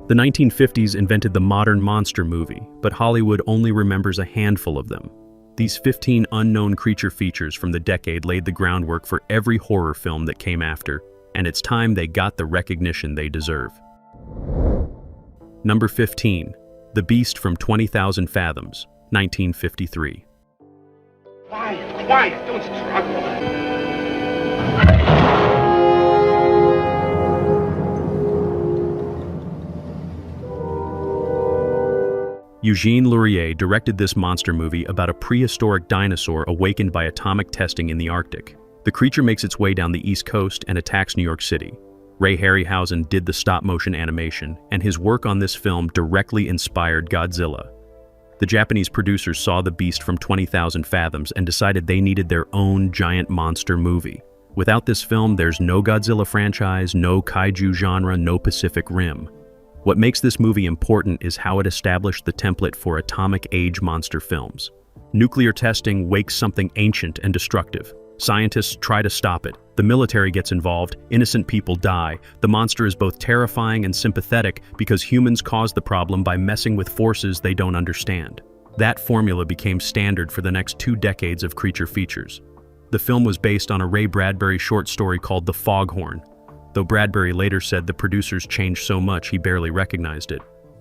The 1950s invented the modern monster movie, but Hollywood only remembers a handful of them. These 15 unknown creature features from the decade laid the groundwork for every horror film that came after, and it's time they got the recognition they deserve. Number 15. The Beast from 20,000 Fathoms, 1953. Quiet, don't struggle. Eugene Leroy directed this monster movie about a prehistoric dinosaur awakened by atomic testing in the Arctic. The creature makes its way down the East Coast and attacks New York City. Ray Harryhausen did the stop-motion animation, and his work on this film directly inspired Godzilla. The Japanese producers saw The Beast from 20,000 Fathoms and decided they needed their own giant monster movie. Without this film, there's no Godzilla franchise, no kaiju genre, no Pacific Rim. What makes this movie important is how it established the template for atomic age monster films. Nuclear testing wakes something ancient and destructive. Scientists try to stop it. The military gets involved. Innocent people die. The monster is both terrifying and sympathetic because humans cause the problem by messing with forces they don't understand. That formula became standard for the next 2 decades of creature features. The film was based on a Ray Bradbury short story called The Foghorn, though Bradbury later said the producers changed so much he barely recognized it.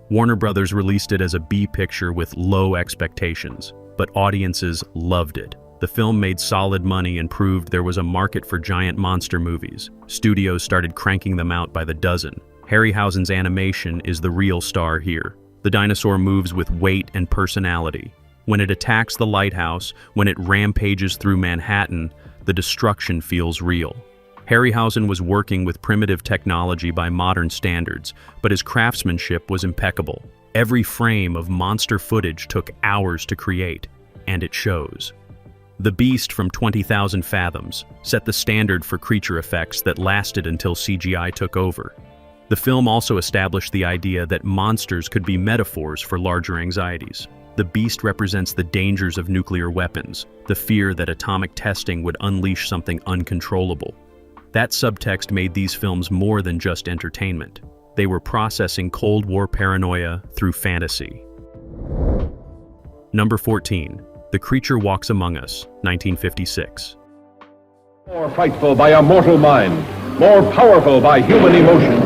Warner Brothers released it as a B picture with low expectations, but audiences loved it. The film made solid money and proved there was a market for giant monster movies. Studios started cranking them out by the dozen. Harryhausen's animation is the real star here. The dinosaur moves with weight and personality. When it attacks the lighthouse, when it rampages through Manhattan, the destruction feels real. Harryhausen was working with primitive technology by modern standards, but his craftsmanship was impeccable. Every frame of monster footage took hours to create, and it shows. The Beast from 20,000 Fathoms set the standard for creature effects that lasted until CGI took over. The film also established the idea that monsters could be metaphors for larger anxieties. The Beast represents the dangers of nuclear weapons, the fear that atomic testing would unleash something uncontrollable. That subtext made these films more than just entertainment. They were processing Cold War paranoia through fantasy. Number 14. The Creature Walks Among Us, 1956. More frightful by a mortal mind, more powerful by human emotion.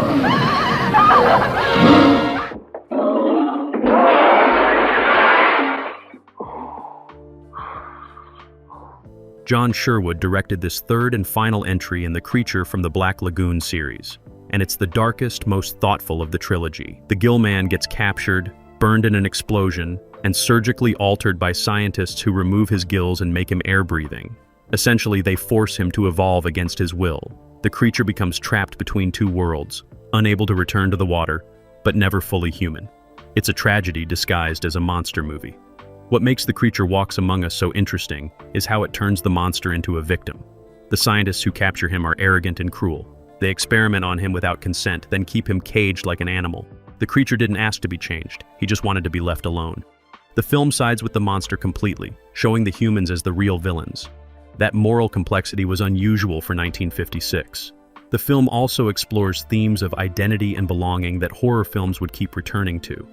John Sherwood directed this third and final entry in the Creature from the Black Lagoon series, and it's the darkest, most thoughtful of the trilogy. The Gill Man gets captured, burned in an explosion, and surgically altered by scientists who remove his gills and make him air-breathing. Essentially, they force him to evolve against his will. The creature becomes trapped between 2 worlds, unable to return to the water, but never fully human. It's a tragedy disguised as a monster movie. What makes The Creature Walks Among Us so interesting is how it turns the monster into a victim. The scientists who capture him are arrogant and cruel. They experiment on him without consent, then keep him caged like an animal. The creature didn't ask to be changed, he just wanted to be left alone. The film sides with the monster completely, showing the humans as the real villains. That moral complexity was unusual for 1956. The film also explores themes of identity and belonging that horror films would keep returning to.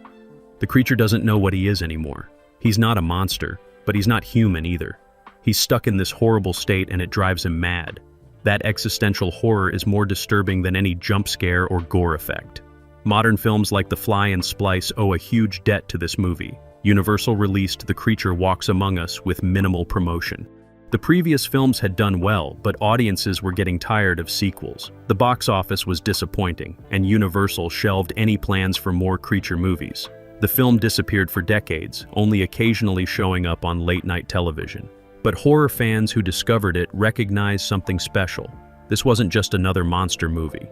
The creature doesn't know what he is anymore. He's not a monster, but he's not human either. He's stuck in this horrible state and it drives him mad. That existential horror is more disturbing than any jump scare or gore effect. Modern films like The Fly and Splice owe a huge debt to this movie. Universal released The Creature Walks Among Us with minimal promotion. The previous films had done well, but audiences were getting tired of sequels. The box office was disappointing, and Universal shelved any plans for more creature movies. The film disappeared for decades, only occasionally showing up on late-night television. But horror fans who discovered it recognized something special. This wasn't just another monster movie.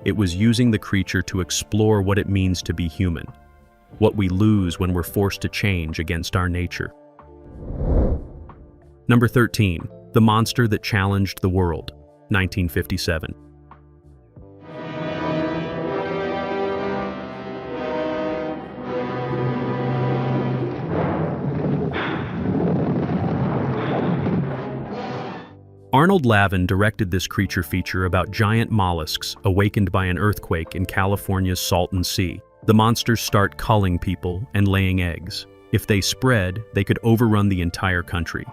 It was using the creature to explore what it means to be human, what we lose when we're forced to change against our nature. Number 13. The Monster That Challenged the World, 1957. Arnold Lavin directed this creature feature about giant mollusks awakened by an earthquake in California's Salton Sea. The monsters start culling people and laying eggs. If they spread, they could overrun the entire country.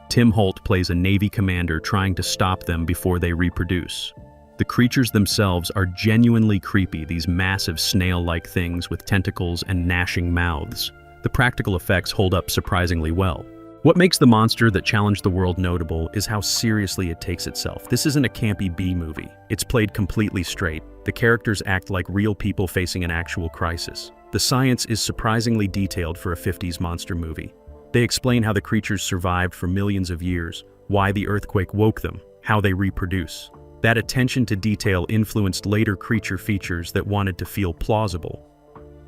Tim Holt plays a Navy commander trying to stop them before they reproduce. The creatures themselves are genuinely creepy, these massive snail-like things with tentacles and gnashing mouths. The practical effects hold up surprisingly well. What makes the monster that challenged the world notable is how seriously it takes itself. This isn't a campy B-movie. It's played completely straight. The characters act like real people facing an actual crisis. The science is surprisingly detailed for a 50s monster movie. They explain how the creatures survived for millions of years, why the earthquake woke them, how they reproduce. That attention to detail influenced later creature features that wanted to feel plausible.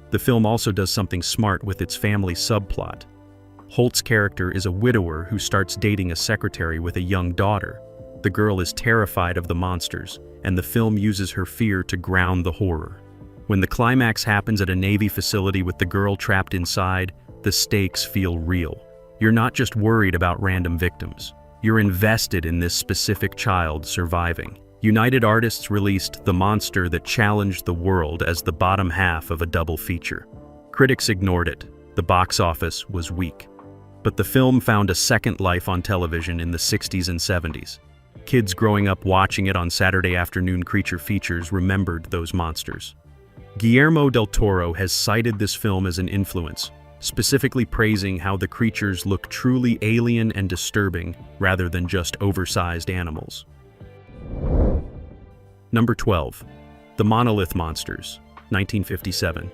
The film also does something smart with its family subplot. Holt's character is a widower who starts dating a secretary with a young daughter. The girl is terrified of the monsters, and the film uses her fear to ground the horror. When the climax happens at a Navy facility with the girl trapped inside, the stakes feel real. You're not just worried about random victims. You're invested in this specific child surviving. United Artists released The Monster That Challenged the World as the bottom half of a double feature. Critics ignored it. The box office was weak. But the film found a second life on television in the 60s and 70s. Kids growing up watching it on Saturday afternoon creature features remembered those monsters. Guillermo del Toro has cited this film as an influence, specifically praising how the creatures look truly alien and disturbing rather than just oversized animals. Number 12. The Monolith Monsters, 1957.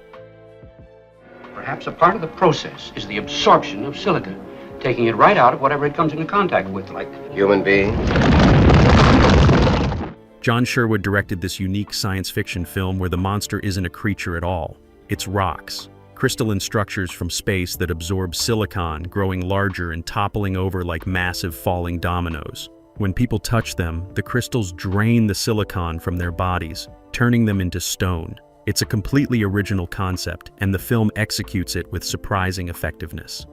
Perhaps a part of the process is the absorption of silica, taking it right out of whatever it comes into contact with, like human being. John Sherwood directed this unique science fiction film where the monster isn't a creature at all. It's rocks, crystalline structures from space that absorb silicon, growing larger and toppling over like massive falling dominoes. When people touch them, the crystals drain the silicon from their bodies, turning them into stone. It's a completely original concept, and the film executes it with surprising effectiveness.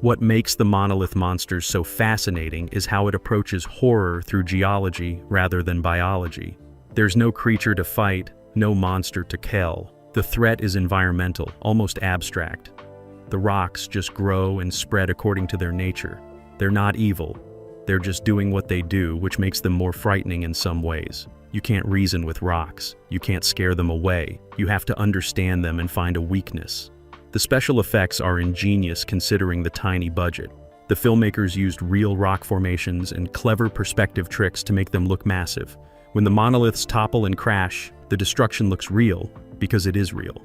What makes the Monolith Monsters so fascinating is how it approaches horror through geology rather than biology. There's no creature to fight, no monster to kill. The threat is environmental, almost abstract. The rocks just grow and spread according to their nature. They're not evil. They're just doing what they do, which makes them more frightening in some ways. You can't reason with rocks. You can't scare them away. You have to understand them and find a weakness. The special effects are ingenious considering the tiny budget. The filmmakers used real rock formations and clever perspective tricks to make them look massive. When the monoliths topple and crash, the destruction looks real because it is real.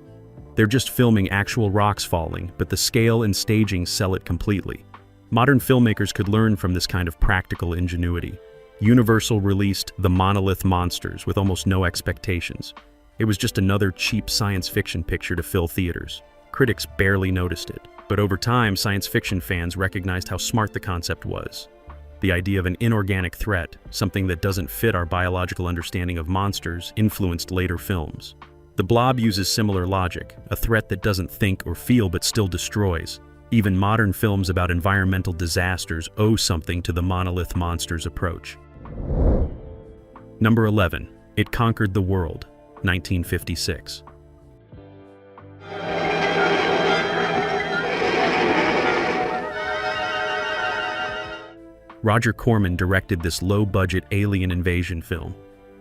They're just filming actual rocks falling, but the scale and staging sell it completely. Modern filmmakers could learn from this kind of practical ingenuity. Universal released The Monolith Monsters with almost no expectations. It was just another cheap science fiction picture to fill theaters. Critics barely noticed it, but over time, science fiction fans recognized how smart the concept was. The idea of an inorganic threat, something that doesn't fit our biological understanding of monsters, influenced later films. The Blob uses similar logic, a threat that doesn't think or feel but still destroys. Even modern films about environmental disasters owe something to the Monolith Monsters approach. Number 11. It Conquered the World, 1956. Roger Corman directed this low-budget alien invasion film,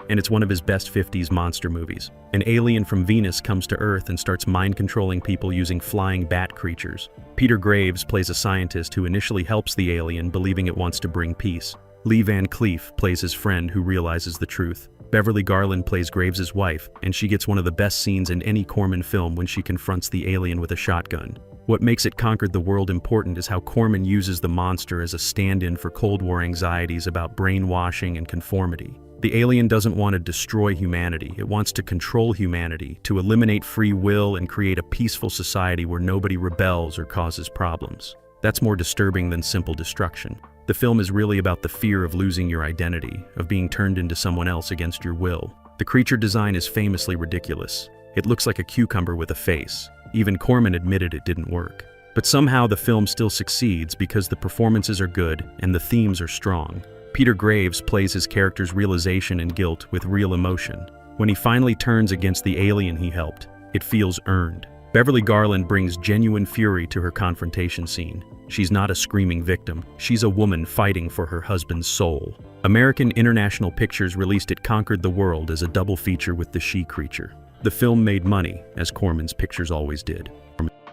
and it's one of his best 50s monster movies. An alien from Venus comes to Earth and starts mind-controlling people using flying bat creatures. Peter Graves plays a scientist who initially helps the alien, believing it wants to bring peace. Lee Van Cleef plays his friend who realizes the truth. Beverly Garland plays Graves' wife, and she gets one of the best scenes in any Corman film when she confronts the alien with a shotgun. What makes It Conquered the World important is how Corman uses the monster as a stand-in for Cold War anxieties about brainwashing and conformity. The alien doesn't want to destroy humanity, it wants to control humanity, to eliminate free will and create a peaceful society where nobody rebels or causes problems. That's more disturbing than simple destruction. The film is really about the fear of losing your identity, of being turned into someone else against your will. The creature design is famously ridiculous. It looks like a cucumber with a face. Even Corman admitted it didn't work. But somehow the film still succeeds because the performances are good and the themes are strong. Peter Graves plays his character's realization and guilt with real emotion. When he finally turns against the alien he helped, It feels earned. Beverly Garland brings genuine fury to her confrontation scene. She's not a screaming victim. She's a woman fighting for her husband's soul. American International Pictures released It Conquered the World as a double feature with The She Creature. The film made money, as Corman's pictures always did.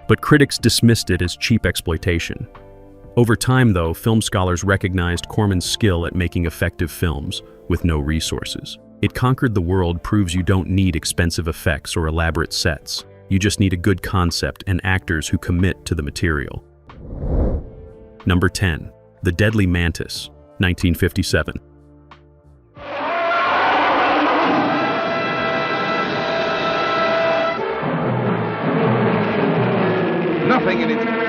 But critics dismissed it as cheap exploitation. Over time, though, film scholars recognized Corman's skill at making effective films with no resources. It Conquered the World proves you don't need expensive effects or elaborate sets. You just need a good concept and actors who commit to the material. Number 10. The Deadly Mantis, 1957. Nothing in it.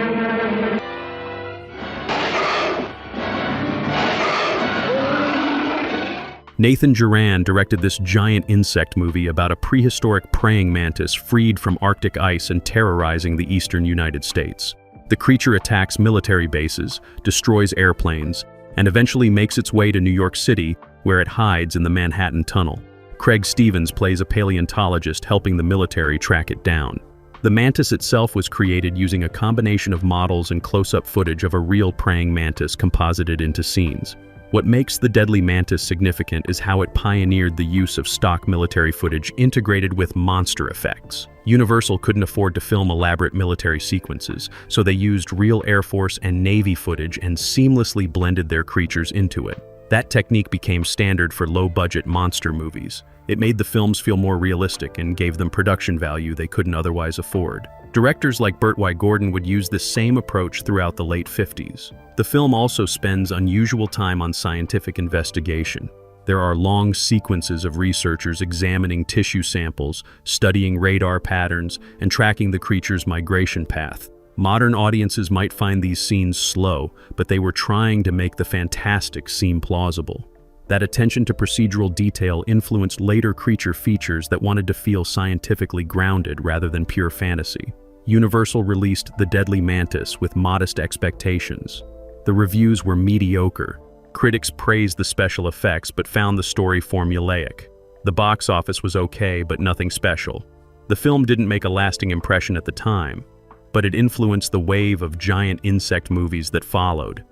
Nathan Duran directed this giant insect movie about a prehistoric praying mantis freed from Arctic ice and terrorizing the eastern United States. The creature attacks military bases, destroys airplanes, and eventually makes its way to New York City, where it hides in the Manhattan Tunnel. Craig Stevens plays a paleontologist helping the military track it down. The mantis itself was created using a combination of models and close-up footage of a real praying mantis composited into scenes. What makes The Deadly Mantis significant is how it pioneered the use of stock military footage integrated with monster effects. Universal couldn't afford to film elaborate military sequences, so they used real Air Force and Navy footage and seamlessly blended their creatures into it. That technique became standard for low-budget monster movies. It made the films feel more realistic and gave them production value they couldn't otherwise afford. Directors like Burt Y. Gordon would use this same approach throughout the late 50s. The film also spends unusual time on scientific investigation. There are long sequences of researchers examining tissue samples, studying radar patterns, and tracking the creature's migration path. Modern audiences might find these scenes slow, but they were trying to make the fantastic seem plausible. That attention to procedural detail influenced later creature features that wanted to feel scientifically grounded rather than pure fantasy. Universal released The Deadly Mantis with modest expectations. The reviews were mediocre. Critics praised the special effects but found the story formulaic. The box office was okay, but nothing special. The film didn't make a lasting impression at the time, but it influenced the wave of giant insect movies that followed.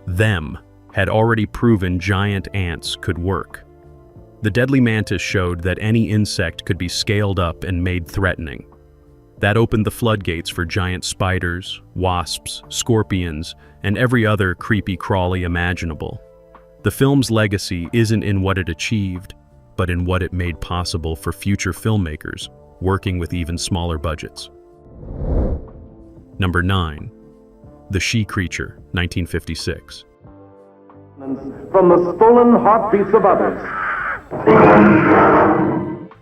Them had already proven giant ants could work. The Deadly Mantis showed that any insect could be scaled up and made threatening. That opened the floodgates for giant spiders, wasps, scorpions, and every other creepy crawly imaginable. The film's legacy isn't in what it achieved, but in what it made possible for future filmmakers working with even smaller budgets. Number 9. The She Creature, 1956. From the stolen heartbeats of others.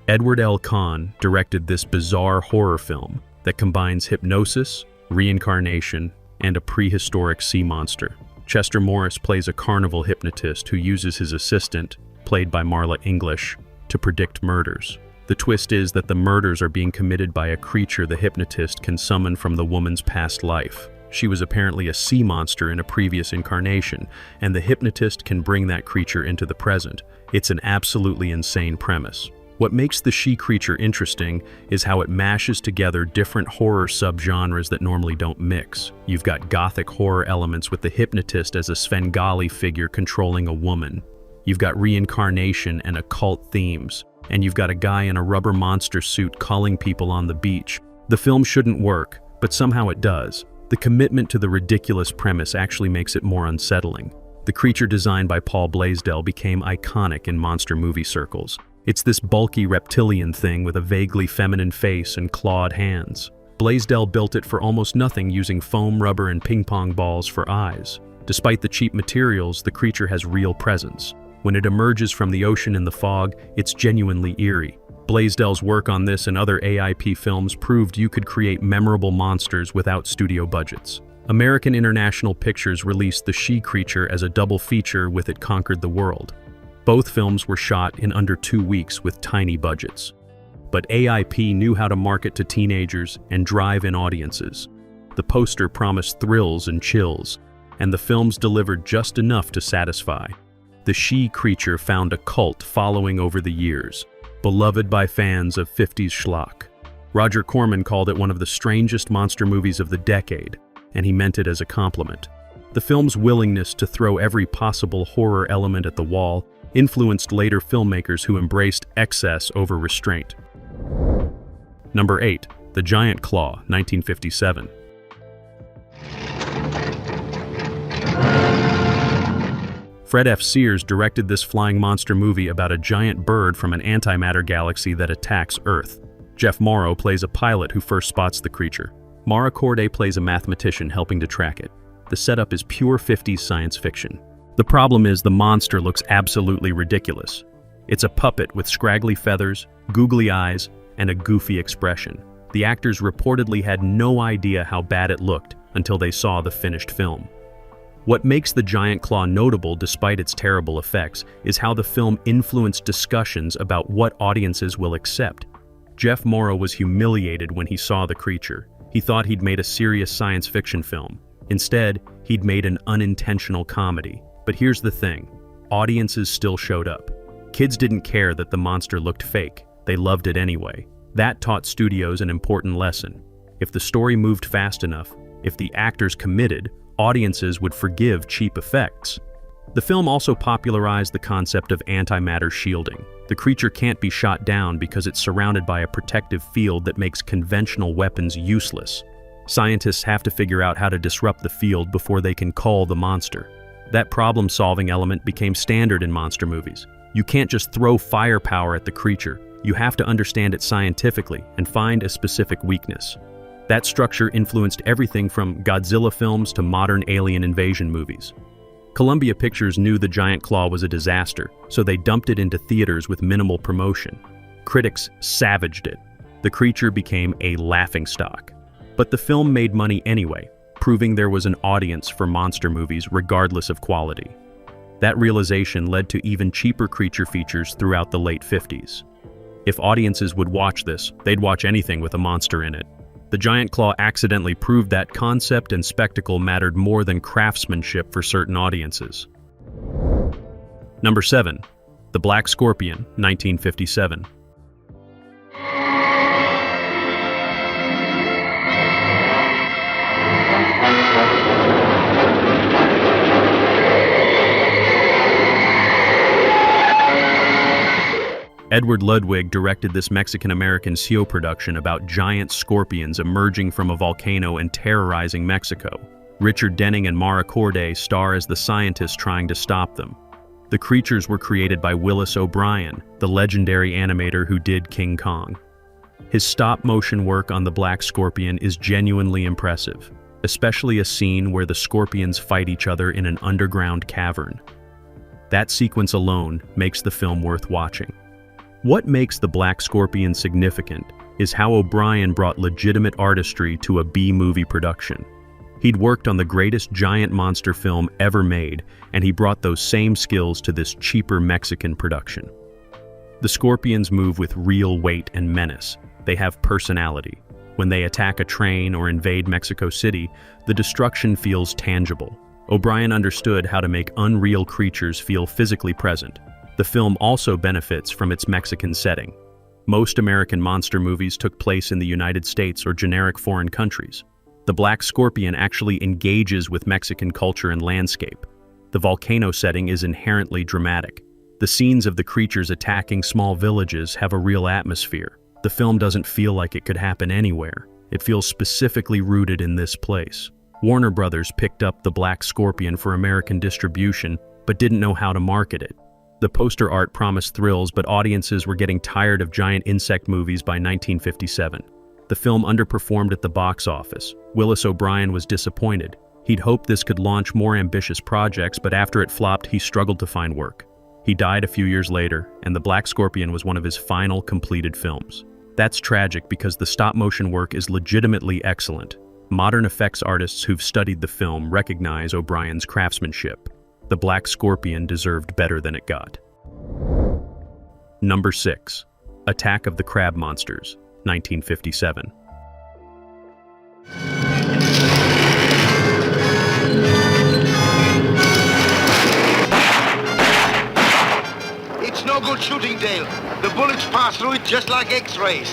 Edward L. Kahn directed this bizarre horror film that combines hypnosis, reincarnation, and a prehistoric sea monster. Chester Morris plays a carnival hypnotist who uses his assistant, played by Marla English, to predict murders. The twist is that the murders are being committed by a creature the hypnotist can summon from the woman's past life. She was apparently a sea monster in a previous incarnation, and the hypnotist can bring that creature into the present. It's an absolutely insane premise. What makes The She Creature interesting is how it mashes together different horror subgenres that normally don't mix. You've got gothic horror elements with the hypnotist as a Svengali figure controlling a woman. You've got reincarnation and occult themes. And you've got a guy in a rubber monster suit calling people on the beach. The film shouldn't work, but somehow it does. The commitment to the ridiculous premise actually makes it more unsettling. The creature designed by Paul Blaisdell became iconic in monster movie circles. It's this bulky reptilian thing with a vaguely feminine face and clawed hands. Blaisdell built it for almost nothing using foam rubber and ping pong balls for eyes. Despite the cheap materials, the creature has real presence. When it emerges from the ocean in the fog, it's genuinely eerie. Blaisdell's work on this and other AIP films proved you could create memorable monsters without studio budgets. American International Pictures released The She Creature as a double feature with It Conquered the World. Both films were shot in under 2 weeks with tiny budgets. But AIP knew how to market to teenagers and drive in audiences. The poster promised thrills and chills, and the films delivered just enough to satisfy. The She Creature found a cult following over the years, beloved by fans of 50s schlock. Roger Corman called it one of the strangest monster movies of the decade, and he meant it as a compliment. The film's willingness to throw every possible horror element at the wall influenced later filmmakers who embraced excess over restraint. Number 8. The Giant Claw, 1957. Fred F. Sears directed this flying monster movie about a giant bird from an antimatter galaxy that attacks Earth. Jeff Morrow plays a pilot who first spots the creature. Mara Corday plays a mathematician helping to track it. The setup is pure 50s science fiction. The problem is the monster looks absolutely ridiculous. It's a puppet with scraggly feathers, googly eyes, and a goofy expression. The actors reportedly had no idea how bad it looked until they saw the finished film. What makes The Giant Claw notable despite its terrible effects is how the film influenced discussions about what audiences will accept. Jeff Morrow was humiliated when he saw the creature. He thought he'd made a serious science fiction film. Instead, he'd made an unintentional comedy. But here's the thing, audiences still showed up. Kids didn't care that the monster looked fake. They loved it anyway. That taught studios an important lesson. If the story moved fast enough, if the actors committed, audiences would forgive cheap effects. The film also popularized the concept of antimatter shielding. The creature can't be shot down because it's surrounded by a protective field that makes conventional weapons useless. Scientists have to figure out how to disrupt the field before they can cull the monster. That problem-solving element became standard in monster movies. You can't just throw firepower at the creature. You have to understand it scientifically and find a specific weakness. That structure influenced everything from Godzilla films to modern alien invasion movies. Columbia Pictures knew The Giant Claw was a disaster, so they dumped it into theaters with minimal promotion. Critics savaged it. The creature became a laughingstock. But the film made money anyway, proving there was an audience for monster movies regardless of quality. That realization led to even cheaper creature features throughout the late 50s. If audiences would watch this, they'd watch anything with a monster in it. The Giant Claw accidentally proved that concept and spectacle mattered more than craftsmanship for certain audiences. Number 7. The Black Scorpion, 1957. Edward Ludwig directed this Mexican-American CO production about giant scorpions emerging from a volcano and terrorizing Mexico. Richard Denning and Mara Corday star as the scientists trying to stop them. The creatures were created by Willis O'Brien, the legendary animator who did King Kong. His stop-motion work on the Black Scorpion is genuinely impressive, especially a scene where the scorpions fight each other in an underground cavern. That sequence alone makes the film worth watching. What makes The Black Scorpion significant is how O'Brien brought legitimate artistry to a B-movie production. He'd worked on the greatest giant monster film ever made, and he brought those same skills to this cheaper Mexican production. The scorpions move with real weight and menace. They have personality. When they attack a train or invade Mexico City, the destruction feels tangible. O'Brien understood how to make unreal creatures feel physically present. The film also benefits from its Mexican setting. Most American monster movies took place in the United States or generic foreign countries. The Black Scorpion actually engages with Mexican culture and landscape. The volcano setting is inherently dramatic. The scenes of the creatures attacking small villages have a real atmosphere. The film doesn't feel like it could happen anywhere. It feels specifically rooted in this place. Warner Brothers picked up The Black Scorpion for American distribution, but didn't know how to market it. The poster art promised thrills, but audiences were getting tired of giant insect movies by 1957. The film underperformed at the box office. Willis O'Brien was disappointed. He'd hoped this could launch more ambitious projects, but after it flopped, he struggled to find work. He died a few years later, and The Black Scorpion was one of his final completed films. That's tragic because the stop-motion work is legitimately excellent. Modern effects artists who've studied the film recognize O'Brien's craftsmanship. The Black Scorpion deserved better than it got. Number 6. Attack of the Crab Monsters, 1957. It's no good shooting, Dale. The bullets pass through it just like X-rays.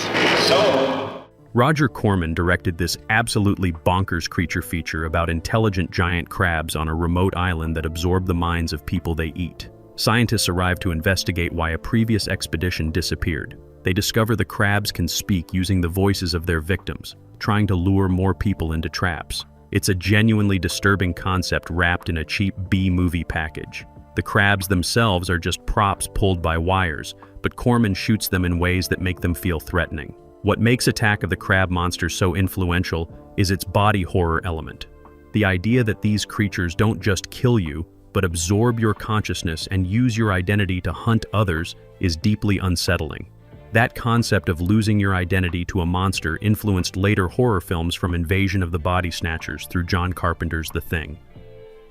So, Roger Corman directed this absolutely bonkers creature feature about intelligent giant crabs on a remote island that absorb the minds of people they eat. Scientists arrive to investigate why a previous expedition disappeared. They discover the crabs can speak using the voices of their victims, trying to lure more people into traps. It's a genuinely disturbing concept wrapped in a cheap B-movie package. The crabs themselves are just props pulled by wires, but Corman shoots them in ways that make them feel threatening. What makes Attack of the Crab Monster so influential is its body horror element. The idea that these creatures don't just kill you, but absorb your consciousness and use your identity to hunt others is deeply unsettling. That concept of losing your identity to a monster influenced later horror films from Invasion of the Body Snatchers through John Carpenter's The Thing.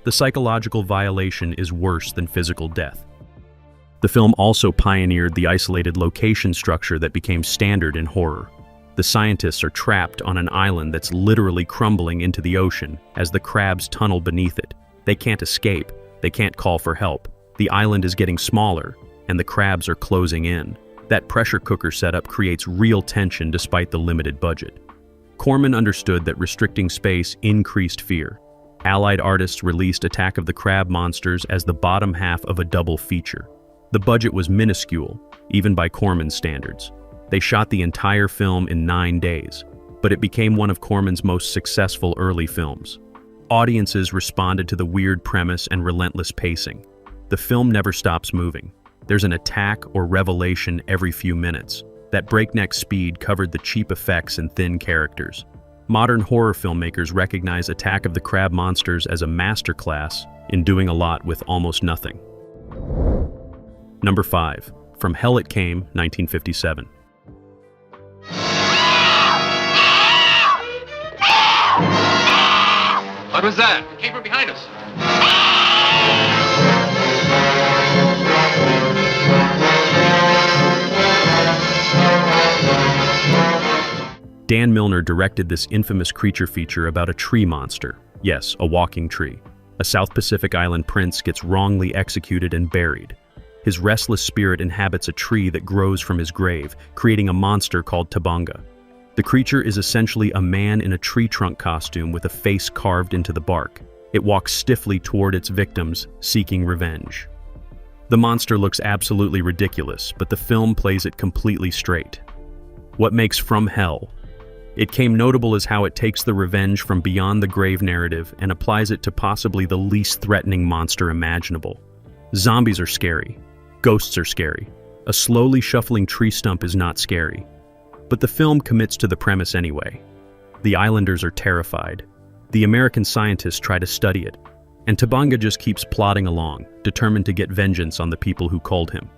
The psychological violation is worse than physical death. The film also pioneered the isolated location structure that became standard in horror. The scientists are trapped on an island that's literally crumbling into the ocean as the crabs tunnel beneath it. They can't escape, they can't call for help. The island is getting smaller, and the crabs are closing in. That pressure cooker setup creates real tension despite the limited budget. Corman understood that restricting space increased fear. Allied artists released Attack of the Crab Monsters as the bottom half of a double feature. The budget was minuscule, even by Corman's standards. They shot the entire film in 9 days, but it became one of Corman's most successful early films. Audiences responded to the weird premise and relentless pacing. The film never stops moving. There's an attack or revelation every few minutes. That breakneck speed covered the cheap effects and thin characters. Modern horror filmmakers recognize Attack of the Crab Monsters as a masterclass in doing a lot with almost nothing. Number 5. From Hell It Came, 1957. What was that? It came from behind us. Dan Milner directed this infamous creature feature about a tree monster. Yes, a walking tree. A South Pacific Island prince gets wrongly executed and buried. His restless spirit inhabits a tree that grows from his grave, creating a monster called Tabanga. The creature is essentially a man in a tree trunk costume with a face carved into the bark. It walks stiffly toward its victims, seeking revenge. The monster looks absolutely ridiculous, but the film plays it completely straight. What makes From Hell? It came notable as how it takes the revenge from beyond the grave narrative and applies it to possibly the least threatening monster imaginable. Zombies are scary. Ghosts are scary. A slowly shuffling tree stump is not scary. But the film commits to the premise anyway. The islanders are terrified. The American scientists try to study it. And Tabanga just keeps plodding along, determined to get vengeance on the people who culled him.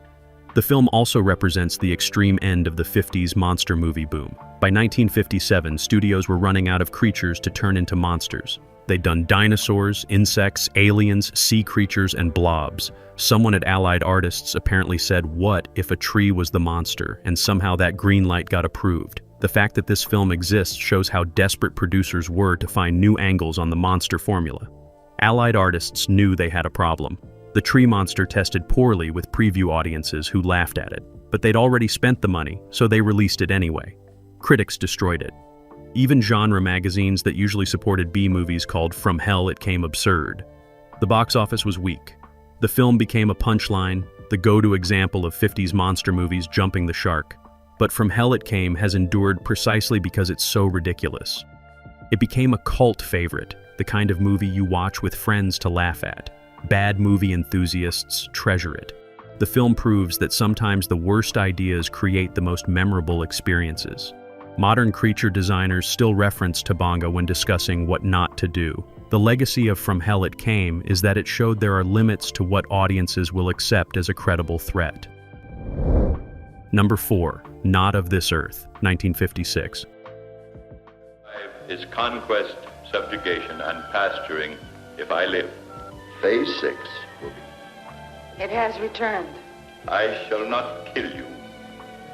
The film also represents the extreme end of the 50s monster movie boom. By 1957, studios were running out of creatures to turn into monsters. They'd done dinosaurs, insects, aliens, sea creatures, and blobs. Someone at Allied Artists apparently said, "What if a tree was the monster?" and somehow that green light got approved. The fact that this film exists shows how desperate producers were to find new angles on the monster formula. Allied Artists knew they had a problem. The tree monster tested poorly with preview audiences who laughed at it, but they'd already spent the money, so they released it anyway. Critics destroyed it. Even genre magazines that usually supported B-movies called From Hell It Came absurd. The box office was weak. The film became a punchline, the go-to example of 50s monster movies jumping the shark. But From Hell It Came has endured precisely because it's so ridiculous. It became a cult favorite, the kind of movie you watch with friends to laugh at. Bad movie enthusiasts treasure it. The film proves that sometimes the worst ideas create the most memorable experiences. Modern creature designers still reference Tabanga when discussing what not to do. The legacy of From Hell It Came is that it showed there are limits to what audiences will accept as a credible threat. Number 4. Not of This Earth, 1956. Is conquest, subjugation, and pasturing if I live. Phase 6 will be. It has returned. I shall not kill you.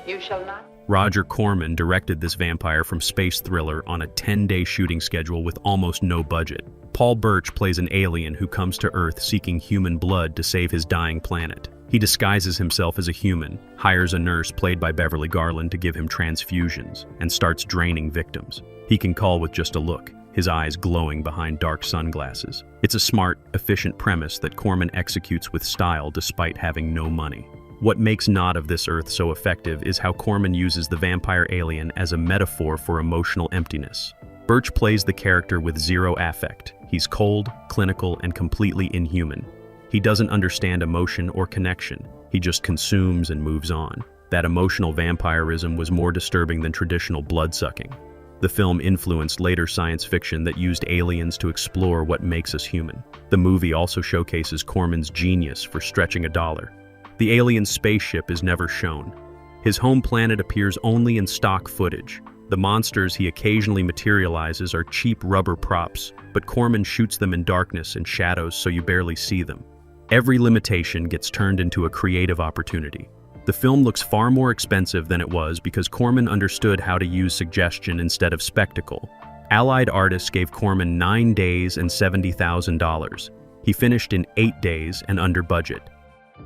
You shall not. Roger Corman directed this vampire from space thriller on a 10-day shooting schedule with almost no budget. Paul Birch plays an alien who comes to Earth seeking human blood to save his dying planet. He disguises himself as a human, hires a nurse played by Beverly Garland to give him transfusions, and starts draining victims. He can call with just a look, his eyes glowing behind dark sunglasses. It's a smart, efficient premise that Corman executes with style despite having no money. What makes Not of This Earth so effective is how Corman uses the vampire alien as a metaphor for emotional emptiness. Birch plays the character with zero affect. He's cold, clinical, and completely inhuman. He doesn't understand emotion or connection. He just consumes and moves on. That emotional vampirism was more disturbing than traditional blood-sucking. The film influenced later science fiction that used aliens to explore what makes us human. The movie also showcases Corman's genius for stretching a dollar. The alien spaceship is never shown. His home planet appears only in stock footage. The monsters he occasionally materializes are cheap rubber props, but Corman shoots them in darkness and shadows so you barely see them. Every limitation gets turned into a creative opportunity. The film looks far more expensive than it was because Corman understood how to use suggestion instead of spectacle. Allied artists gave Corman 9 days and $70,000. He finished in 8 days and under budget.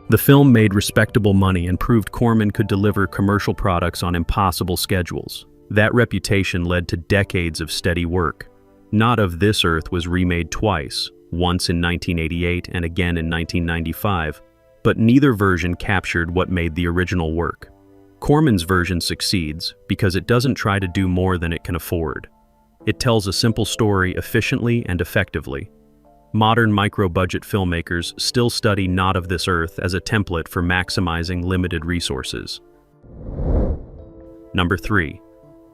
The film made respectable money and proved Corman could deliver commercial products on impossible schedules. That reputation led to decades of steady work. Not of This Earth was remade twice, once in 1988 and again in 1995, but neither version captured what made the original work. Corman's version succeeds because it doesn't try to do more than it can afford. It tells a simple story efficiently and effectively. Modern micro-budget filmmakers still study Not of This Earth as a template for maximizing limited resources. Number 3.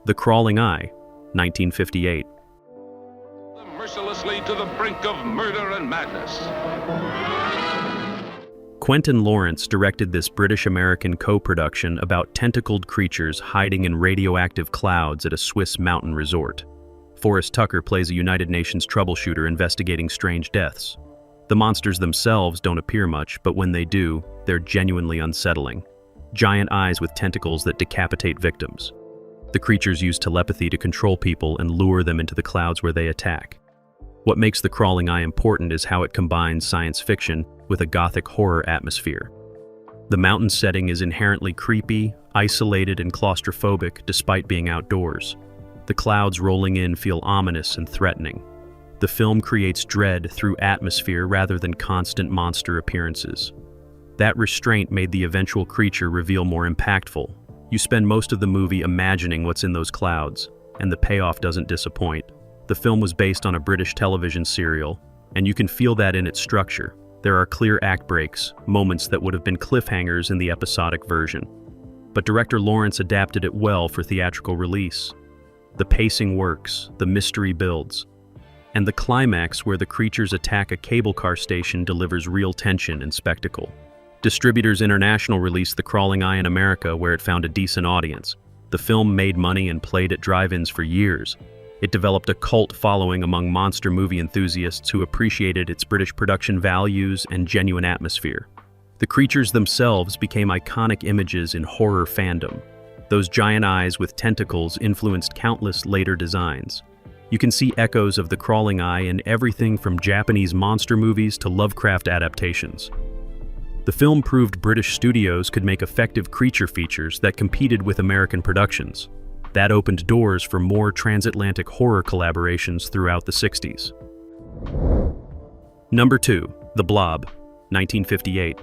The Crawling Eye, 1958. Mercilessly to the brink of murder and madness. Quentin Lawrence directed this British-American co-production about tentacled creatures hiding in radioactive clouds at a Swiss mountain resort. Forrest Tucker plays a United Nations troubleshooter investigating strange deaths. The monsters themselves don't appear much, but when they do, they're genuinely unsettling. Giant eyes with tentacles that decapitate victims. The creatures use telepathy to control people and lure them into the clouds where they attack. What makes The Crawling Eye important is how it combines science fiction with a gothic horror atmosphere. The mountain setting is inherently creepy, isolated, and claustrophobic despite being outdoors. The clouds rolling in feel ominous and threatening. The film creates dread through atmosphere rather than constant monster appearances. That restraint made the eventual creature reveal more impactful. You spend most of the movie imagining what's in those clouds, and the payoff doesn't disappoint. The film was based on a British television serial, and you can feel that in its structure. There are clear act breaks, moments that would have been cliffhangers in the episodic version. But director Lawrence adapted it well for theatrical release. The pacing works, the mystery builds, and the climax where the creatures attack a cable car station delivers real tension and spectacle. Distributors International released The Crawling Eye in America, where it found a decent audience. The film made money and played at drive-ins for years. It developed a cult following among monster movie enthusiasts who appreciated its British production values and genuine atmosphere. The creatures themselves became iconic images in horror fandom. Those giant eyes with tentacles influenced countless later designs. You can see echoes of The Crawling Eye in everything from Japanese monster movies to Lovecraft adaptations. The film proved British studios could make effective creature features that competed with American productions. That opened doors for more transatlantic horror collaborations throughout the 60s. Number 2. The Blob, 1958.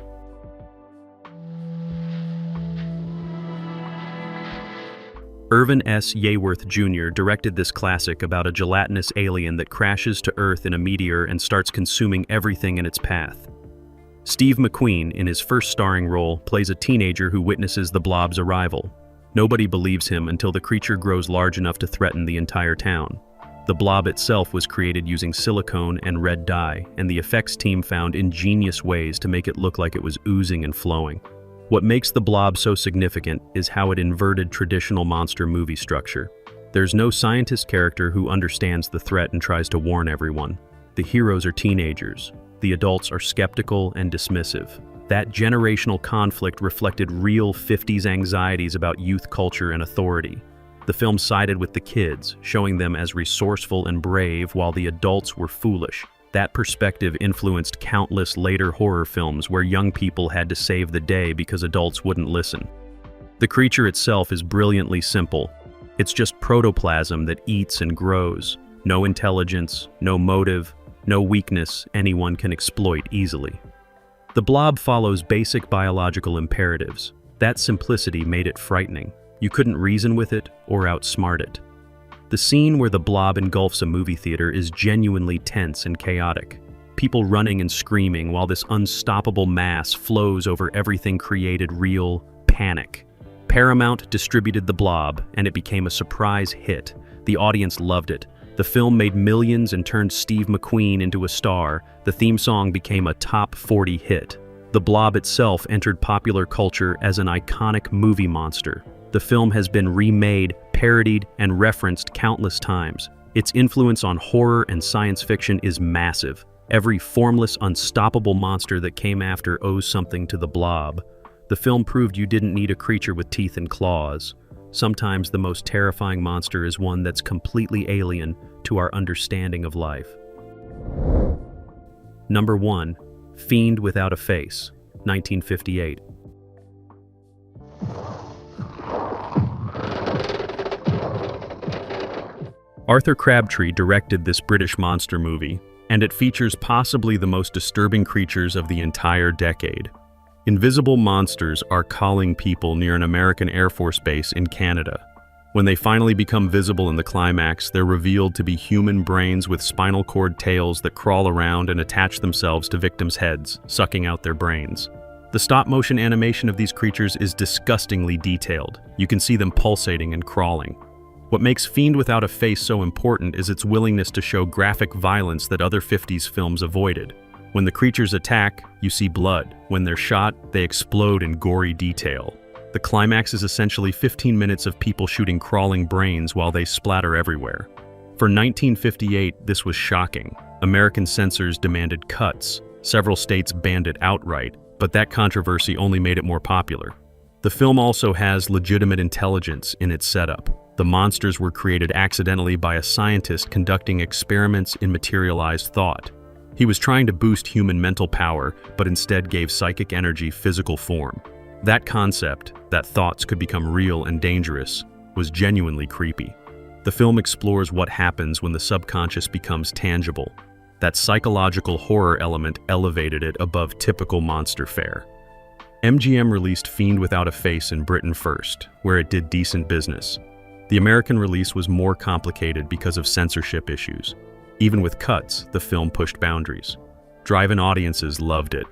Irvin S. Yeworth Jr. directed this classic about a gelatinous alien that crashes to Earth in a meteor and starts consuming everything in its path. Steve McQueen, in his first starring role, plays a teenager who witnesses the Blob's arrival. Nobody believes him until the creature grows large enough to threaten the entire town. The Blob itself was created using silicone and red dye, and the effects team found ingenious ways to make it look like it was oozing and flowing. What makes the Blob so significant is how it inverted traditional monster movie structure. There's no scientist character who understands the threat and tries to warn everyone. The heroes are teenagers. The adults are skeptical and dismissive. That generational conflict reflected real 50s anxieties about youth culture and authority. The film sided with the kids, showing them as resourceful and brave while the adults were foolish. That perspective influenced countless later horror films where young people had to save the day because adults wouldn't listen. The creature itself is brilliantly simple. It's just protoplasm that eats and grows. No intelligence, no motive, no weakness anyone can exploit easily. The blob follows basic biological imperatives. That simplicity made it frightening. You couldn't reason with it or outsmart it. The scene where the blob engulfs a movie theater is genuinely tense and chaotic. People running and screaming while this unstoppable mass flows over everything created real panic. Paramount distributed the blob, and it became a surprise hit. The audience loved it. The film made millions and turned Steve McQueen into a star. The theme song became a top 40 hit. The blob itself entered popular culture as an iconic movie monster. The film has been remade, parodied, and referenced countless times. Its influence on horror and science fiction is massive. Every formless, unstoppable monster that came after owes something to the blob. The film proved you didn't need a creature with teeth and claws. Sometimes the most terrifying monster is one that's completely alien to our understanding of life. Number 1. Fiend Without a Face, 1958. Arthur Crabtree directed this British monster movie, and it features possibly the most disturbing creatures of the entire decade. Invisible monsters are calling people near an American Air Force base in Canada. When they finally become visible in the climax, they're revealed to be human brains with spinal cord tails that crawl around and attach themselves to victims' heads, sucking out their brains. The stop-motion animation of these creatures is disgustingly detailed. You can see them pulsating and crawling. What makes Fiend Without a Face so important is its willingness to show graphic violence that other 50s films avoided. When the creatures attack, you see blood. When they're shot, they explode in gory detail. The climax is essentially 15 minutes of people shooting crawling brains while they splatter everywhere. For 1958, this was shocking. American censors demanded cuts. Several states banned it outright, but that controversy only made it more popular. The film also has legitimate intelligence in its setup. The monsters were created accidentally by a scientist conducting experiments in materialized thought. He was trying to boost human mental power, but instead gave psychic energy physical form. That concept, that thoughts could become real and dangerous, was genuinely creepy. The film explores what happens when the subconscious becomes tangible. That psychological horror element elevated it above typical monster fare. MGM released Fiend Without a Face in Britain first, where it did decent business. The American release was more complicated because of censorship issues. Even with cuts, the film pushed boundaries. Drive-in audiences loved it.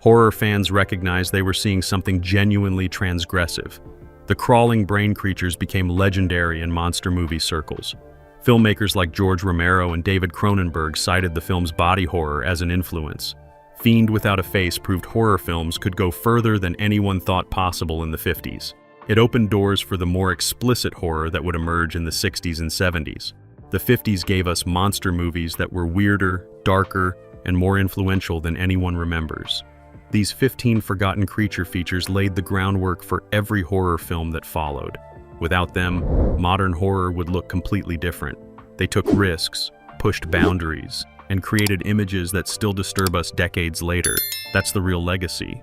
Horror fans recognized they were seeing something genuinely transgressive. The crawling brain creatures became legendary in monster movie circles. Filmmakers like George Romero and David Cronenberg cited the film's body horror as an influence. Fiend Without a Face proved horror films could go further than anyone thought possible in the 50s. It opened doors for the more explicit horror that would emerge in the 60s and 70s. The 50s gave us monster movies that were weirder, darker, and more influential than anyone remembers. These 15 forgotten creature features laid the groundwork for every horror film that followed. Without them, modern horror would look completely different. They took risks, pushed boundaries, and created images that still disturb us decades later. That's the real legacy.